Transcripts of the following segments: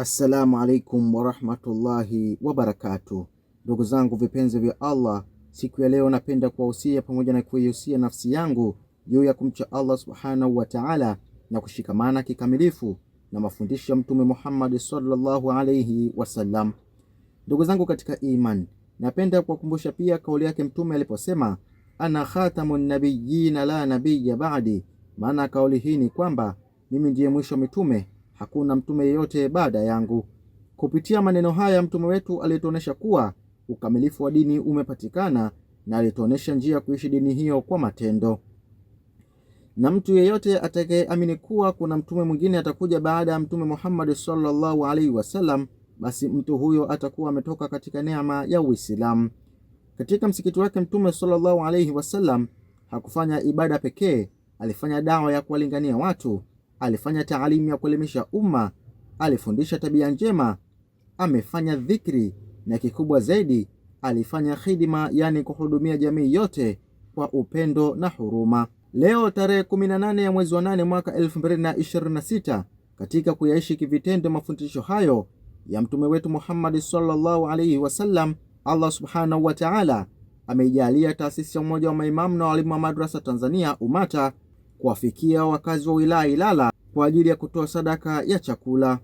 Assalamu alaikum warahmatullahi wabarakatuh. Ndugu zangu vipenzi vya Allah, siku ya leo napenda kuwahusia pamoja na kuihusia nafsi yangu juu ya kumcha Allah subhanahu wa ta'ala na kushikamana kikamilifu na mafundisho ya Mtume Muhammad sallallahu alayhi wasallam. Ndugu zangu katika iman, napenda kuwakumbusha pia kauli yake Mtume aliposema ana khatamun nabiyyin la nabiyya ba'di. Maana kauli hii ni kwamba mimi ndiye mwisho mitume, hakuna mtume yeyote baada yangu. Kupitia maneno haya mtume wetu alituonesha kuwa ukamilifu wa dini umepatikana na alituonesha njia ya kuishi dini hiyo kwa matendo. Na mtu yeyote atakayeamini kuwa kuna mtume mwingine atakuja baada ya Mtume Muhammad sallallahu alaihi wasallam, basi mtu huyo atakuwa ametoka katika neema ya Uislamu. Katika msikiti wake Mtume sallallahu alaihi wasallam hakufanya ibada pekee, alifanya dawa ya kuwalingania watu, alifanya taalimu ya kuelimisha umma, alifundisha tabia njema, amefanya dhikri, na kikubwa zaidi alifanya khidma, yani kuhudumia jamii yote kwa upendo na huruma. Leo tarehe 18 ya mwezi wa 8 mwaka 2026, katika kuyaishi kivitendo mafundisho hayo ya mtume wetu Muhammad sallallahu alaihi wasallam, Allah subhanahu wa ta'ala ameijalia taasisi ya umoja wa maimamu na walimu wa madrasa Tanzania UMATA kuwafikia wakazi wa wilaya Ilala kwa ajili ya kutoa sadaka ya chakula.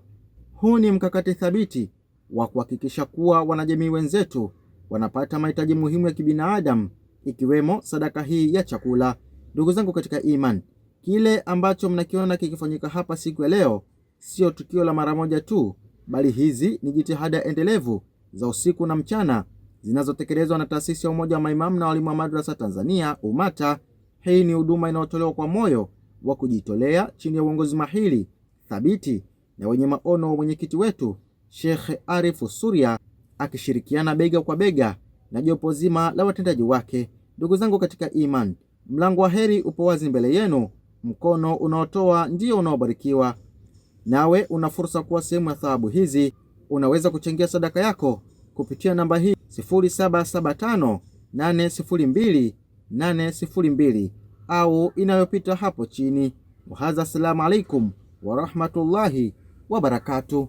Huu ni mkakati thabiti wa kuhakikisha kuwa wanajamii wenzetu wanapata mahitaji muhimu ya kibinadamu, ikiwemo sadaka hii ya chakula. Ndugu zangu katika iman, kile ambacho mnakiona kikifanyika hapa siku ya leo sio tukio la mara moja tu, bali hizi ni jitihada endelevu za usiku na mchana zinazotekelezwa na taasisi ya umoja wa maimamu na walimu wa madrasa Tanzania UMATA. Hii ni huduma inayotolewa kwa moyo wa kujitolea chini ya uongozi mahiri, thabiti na wenye maono wa mwenyekiti wetu Sheikh Arifu Suria, akishirikiana bega kwa bega na jopo zima la watendaji wake. Ndugu zangu katika iman, mlango wa heri upo wazi mbele yenu, mkono unaotoa ndio unaobarikiwa. Nawe una fursa kuwa sehemu ya thawabu hizi. Unaweza kuchangia sadaka yako kupitia namba hii 0775802802 au inayopita hapo chini. Wahadha, assalamu alaikum warahmatullahi wabarakatuh.